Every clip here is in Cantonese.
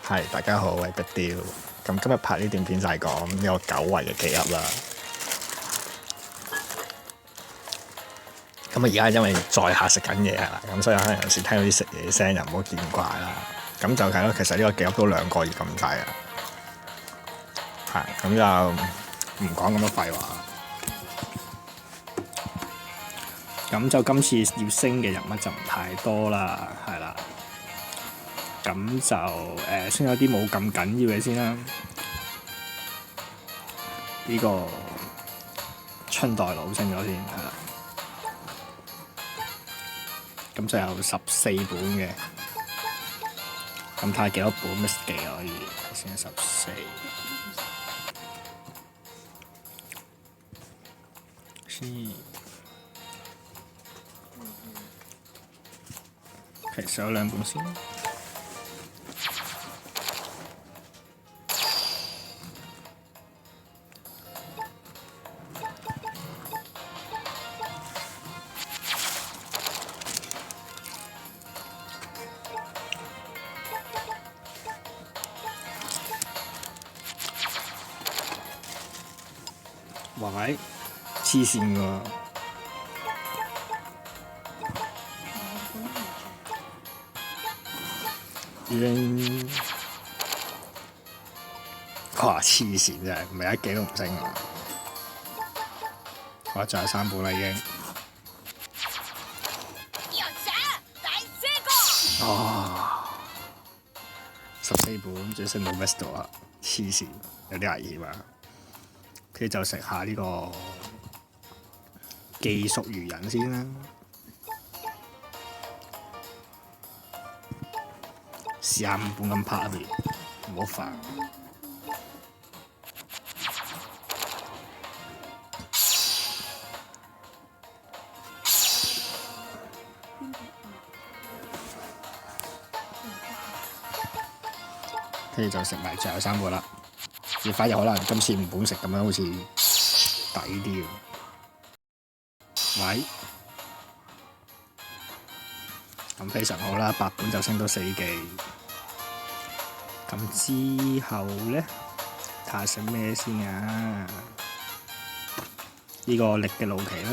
係，大家好，我係碧雕。咁今日拍呢段片就係講呢個久違嘅記憶啦。咁而家因為載客食緊嘢係啦，咁所以可能有時聽到啲食嘢聲又唔好見怪啦。咁就係咯，其實呢個記憶都2個月咁滯啦。係，咁就唔講咁多廢話。咁就今次要升嘅人物就唔太多啦，係啦。咁就先有啲冇咁緊要嘅先啦。呢個春代佬升咗先，係啦。咁就有14本嘅。咁睇下幾多本 miss 記可以先14。其實有2本先。喂，黐線喎！已經哇黐線真係，唔係一幾都唔升啊！我仲有3本啦已經。哦，14本仲升到 West 度啊！黐線，有啲危險啊！佢就食下呢個技術魚人先啦。試下5本咁拍啊！唔好煩。跟住就食埋最後3本啦。而反而可能今次5本食咁樣好似抵啲喎。喂，咁非常好啦，8本就升到4記。咁之後咧，睇下食咩先啊？呢個力嘅路奇啦。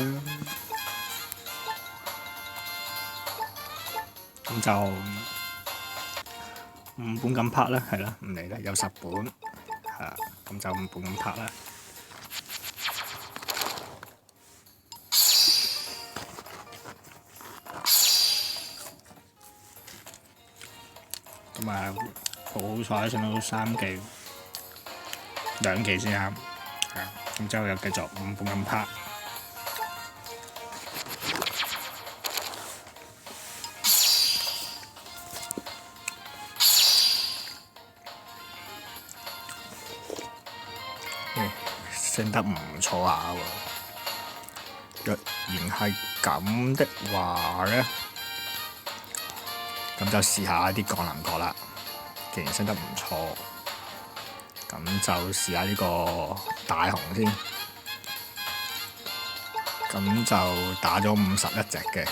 咁就5本咁拍啦，係啦，唔理啦，有10本，係啦，咁就5本咁拍啦。咁啊，好彩升到3記，2記先啱，係啊，咁之後又繼續5本咁拍。升得唔錯下喎，若然係咁的話咧，咁就試下啲降臨角啦。既然升得唔錯，咁就試下呢個大紅先。咁就打咗51隻嘅，係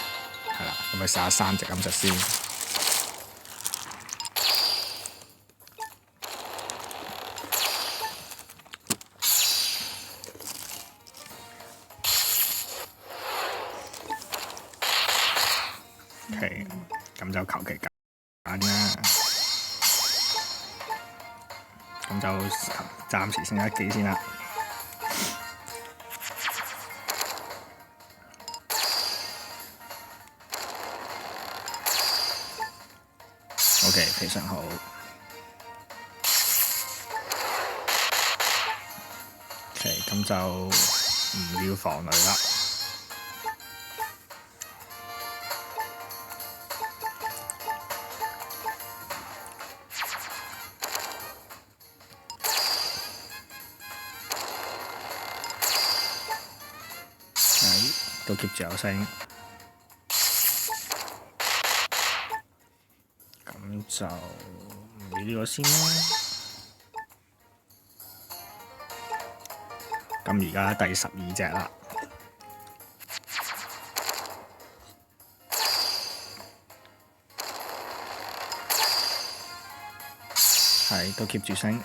啦，咁咪試下3隻咁就先。OK，咁就求其揀啦。咁就暫時升1記先啦。OK， 非常好。OK， 咁就唔要防雷啦。都 keep 住有升，咁就唔要呢個先啦。咁而家第12隻啦。係都 keep 住升。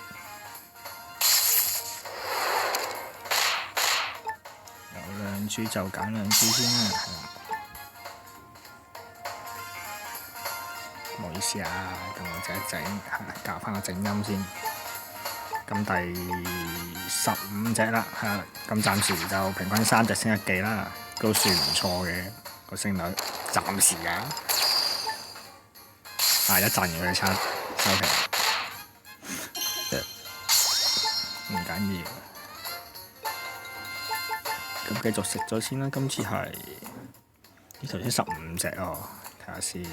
有兩注就揀兩注先啦，係啦。唔好意思啊，咁我整教翻個整音先。咁第15隻啦，係啦。咁暫時就平均3隻升1記啦，都算唔錯嘅個升率。暫時啊，一陣要佢收皮，唔緊要。咁繼續食咗先啦。今次係呢頭先15隻哦，睇下先。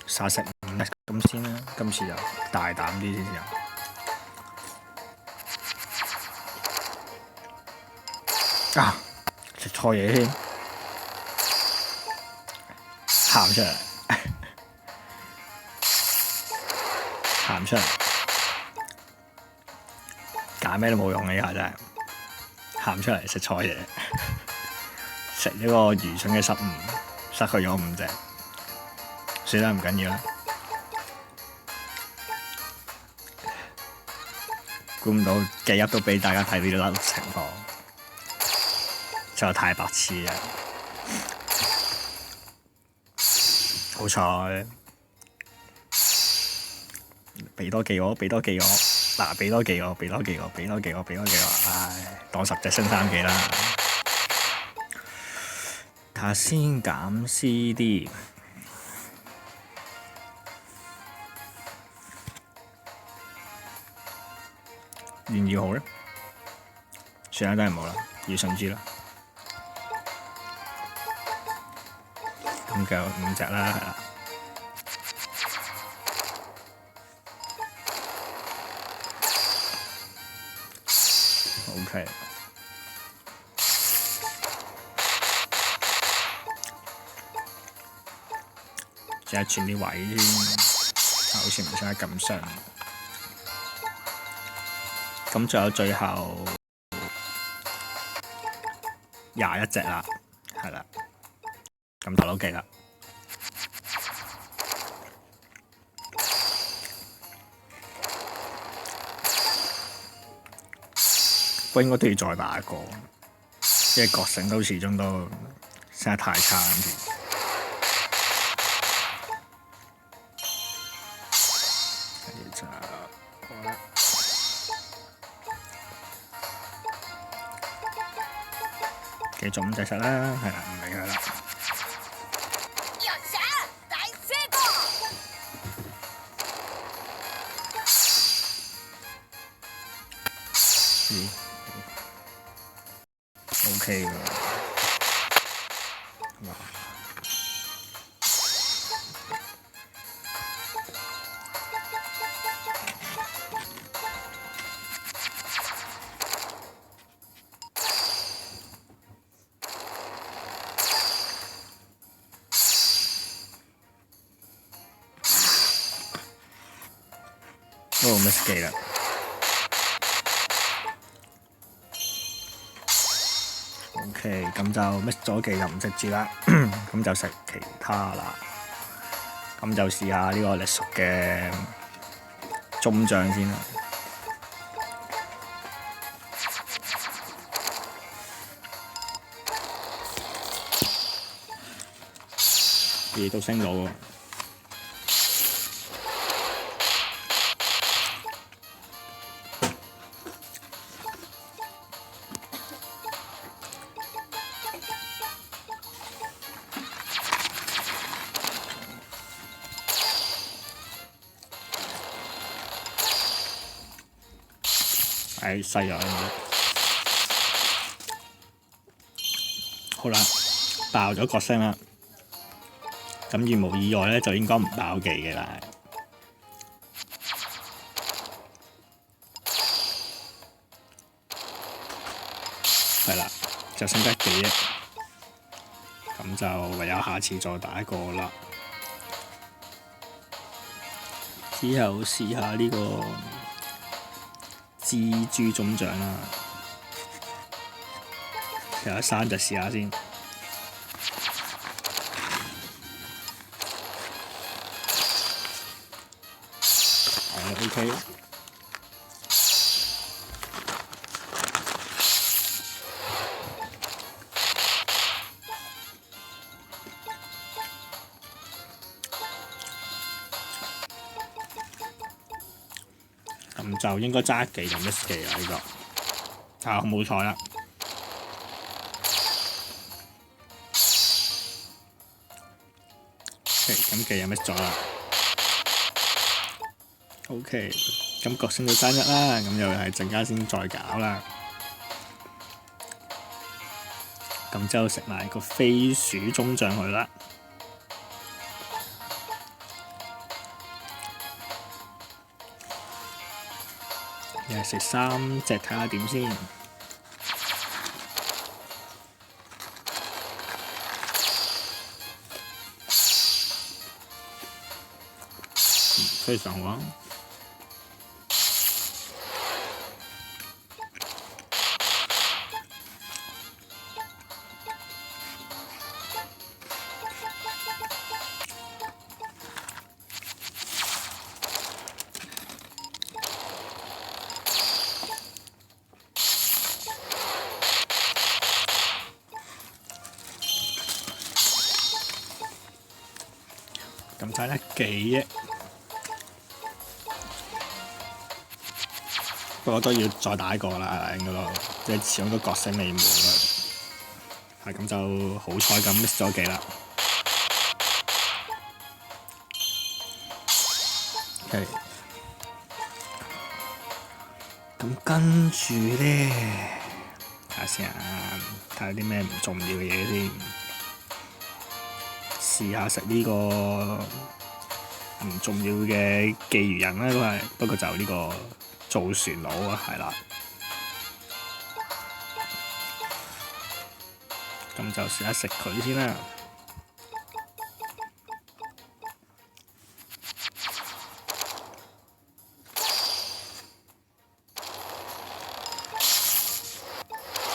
殺食5隻咁先啦，今次就大膽啲先有。食錯嘢添，喊出嚟，喊出嚟，揀咩都冇用嘅，呢下真係喊出嚟食錯嘢，食呢個愚蠢嘅失誤，失去咗5隻。算啦，唔緊要啦。估唔到記憶都俾大家睇呢啲情況，真係太白痴啦！好彩，俾多記我，俾多記我，嗱，俾多記我，俾多記我，俾多記我，俾多記我，唉，當10隻升3記啦。睇下先減 CD。願意好咧，算啦，都係冇啦，要順住啦。咁就5隻啦，係啦。OK，試下轉啲位先，好似唔使咁上。咁仲有最後21隻啦，係啦，咁就都記啦。不過應該都要再打一個，因為覺醒都始終都升得太差啲。跟住就好啦。繼續5隻實啦，係啦，唔理佢啦。OK 喎，哇！都冇乜記啦。OK， 咁就 miss 咗記就唔食住啦，咁就食其他啦。咁就試下呢個力熟嘅中醬先啦。嘢都升到喎。細咗好啦，爆咗角聲啦。咁如無意外咧，就應該唔爆記嘅啦。係啦，就升得幾億，咁就唯有下次再打一個啦。之後試下呢個蜘蛛中獎啦。有得生就試下先。OK。咁就應該揸1技定1技啦呢個，啊冇錯啦。咁技又 miss 咗啦。OK， 咁角色到單一啦，咁又係陣間先再搞啦。咁之後食埋個飛鼠中將佢啦。又係食3隻睇下點先。非常好啊！咁差1技啫。不過都要再打一個啦，應該都即係始終都角色未滿啦。係咁就好彩咁 miss 咗技啦。OK， 咁跟住咧，睇下先啊，睇下啲咩唔重要嘅嘢先。試下食呢個唔重要嘅技魚人啦，都係不過就呢個造船佬啊，係啦。咁就試下食佢先啦。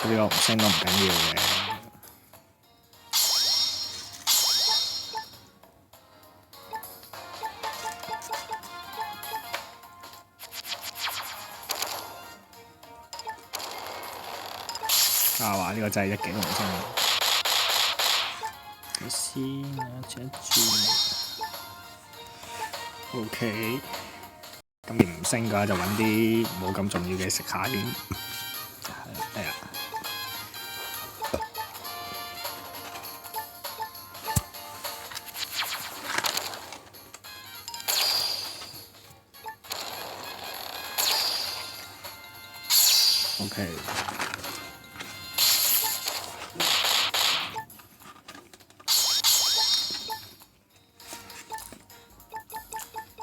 呢個唔升都唔緊要嘅。啊話呢個真係1技都唔升。睇先啊，轉一轉。OK。咁而唔升嘅話，就揾啲冇咁重要嘅食下先。係啊。OK。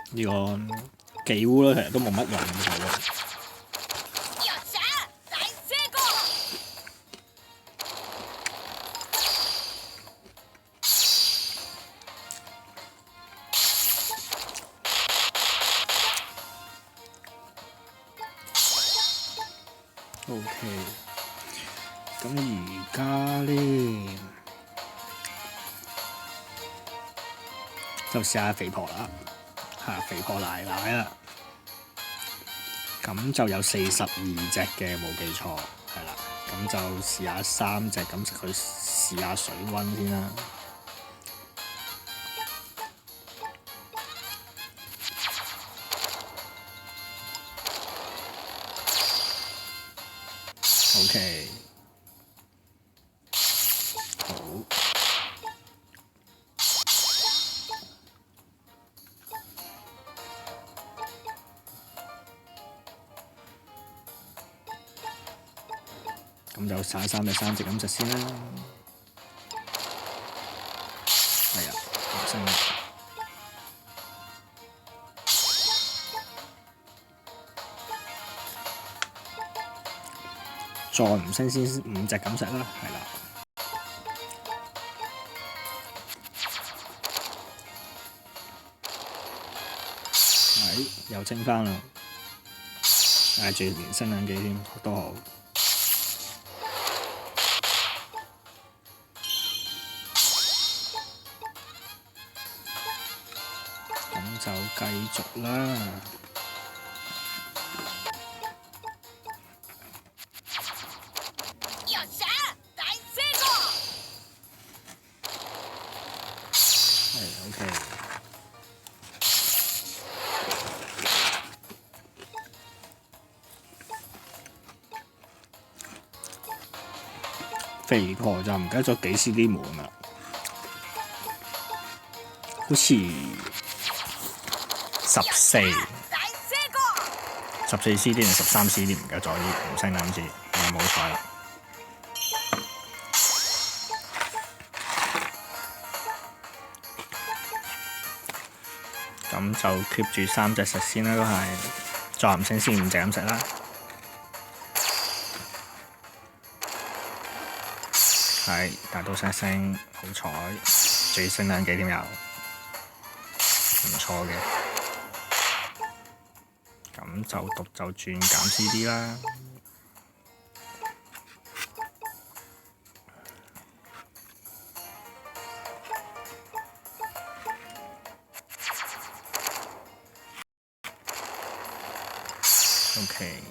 呢個技烏咧，其實都冇乜用嘅喎。OK， 咁而家咧就試下肥婆啦。肥婆奶奶啦，咁就有42隻嘅，冇記錯，係啦，咁就試下3隻咁食佢試下水溫先啦。OK， 好。咁就散3隻3隻咁食先啦。係啊，唔升啦。再唔升先5隻咁食啦，係啦。又升翻啦。仲連升2技添，都好。繼續啦。OK。肥婆就唔記得咗幾 CD 滿啦，好似14 CD 定13 CD 唔記得咗，唔識啦，今次冇彩啦。咁就 keep 住3隻食先啦，都係再唔升先5隻咁食啦。係，大到升，好彩，仲要升2幾添又，唔錯嘅。咁就獨就轉減 CD 啦。OK。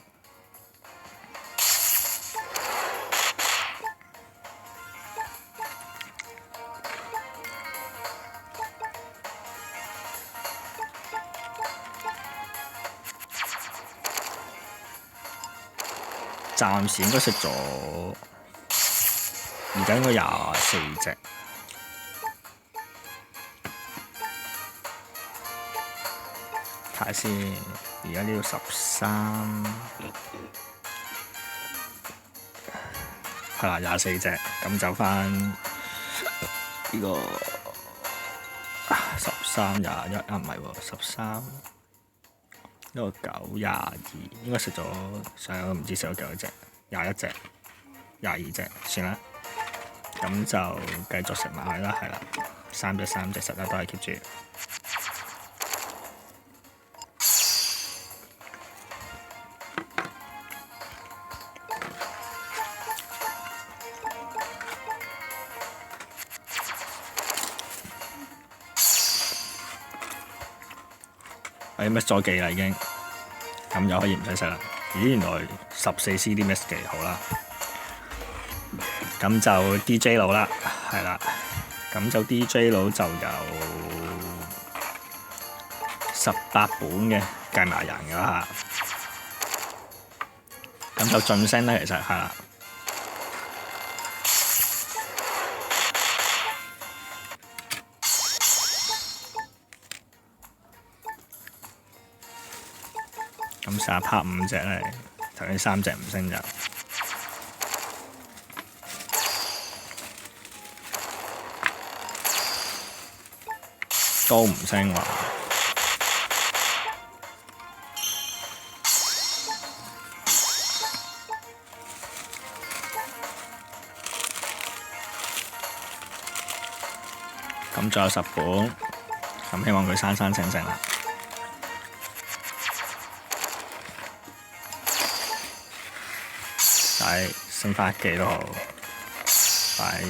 暫時應該食咗，而家應該24隻。睇下先，而家呢度13，係啦24隻，咁就翻呢個13、21啊，唔係喎13。呢個9、22應該食咗上唔知食咗幾多隻，21隻、22隻算啦。咁就繼續食埋啦，係啦，3隻食啦，都係 keep 住。miss 咗記啦已經，咁又可以唔使食啦。咦，原來14 CD miss 記，好啦。咁就 DJ 佬啦，係啦。咁就 DJ 佬就有18本嘅，計埋人㗎啦。咁就晉升啦，其實係啦。咁成日拍5隻咧，頭先3隻唔升就都唔升喎。咁仲有10本，咁希望佢生性啦。係升翻1記都好，快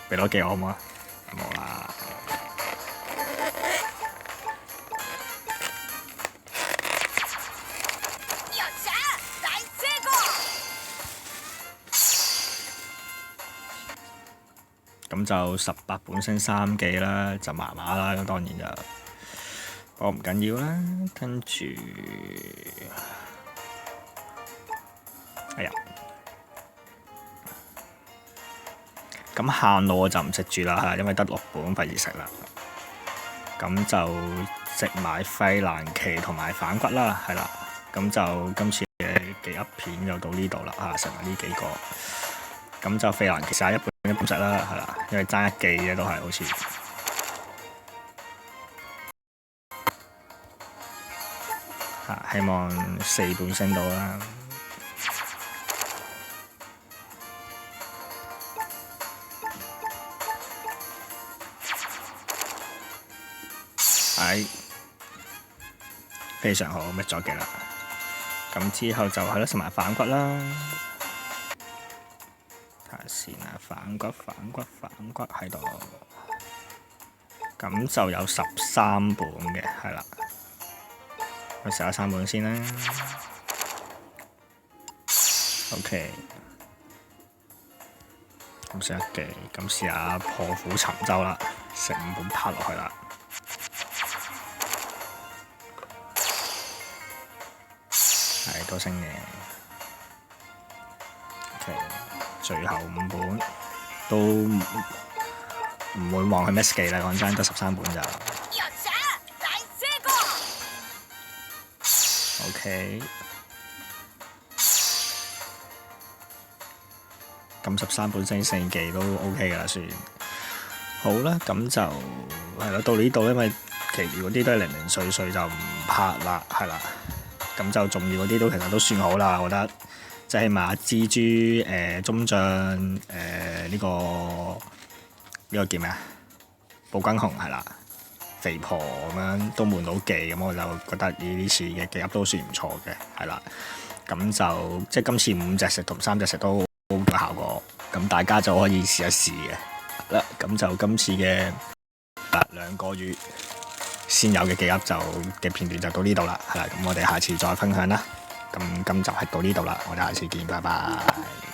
俾多記我好唔好啊？冇啦。咁就18本升3記啦，就麻麻啦。咁當然就不過唔緊要啦。跟住，哎呀〜咁限路我就唔食住啦，因為得6本費事食啦。咁就食埋費蘭奇同埋反骨啦，係啦。咁就今次嘅記噏片就到呢度啦，食埋呢幾個。咁就費蘭奇曬一本食啦，係啦，因為爭1記嘅都係好似。希望4本升到啦。係非常好，miss咗記啦。咁之後就係咯，食埋反骨啦。睇下先啊，反骨喺度。咁就有13本嘅，係啦。我食咗3本先啦。OK， 咁食一記，咁試下破釜沉舟啦，食5本拍落去啦。係都升嘅。OK， 最後5本都唔會望佢 miss 記啦，講真，得13本咋。OK， 咁13本升4記都 OK 噶啦，算好啦。咁就係咯，到呢度因為其餘嗰啲都係零零碎碎就唔拍啦，係啦。咁就重要嗰啲都其實都算好啦，我覺得。即係起碼蜘蛛、中將、呢個叫咩啊？暴君雄係啦。肥婆咁樣都悶到記，咁我就覺得呢次嘅記噏都算唔錯嘅，係啦。咁就即係今次5隻食同3隻食都好嘅效果，咁大家就可以試一試嘅。好啦，咁就今次嘅2個月先有嘅記噏就嘅片段就到呢度啦，係啦。咁我哋下次再分享啦。咁今集係到呢度啦，我哋下次見，拜拜。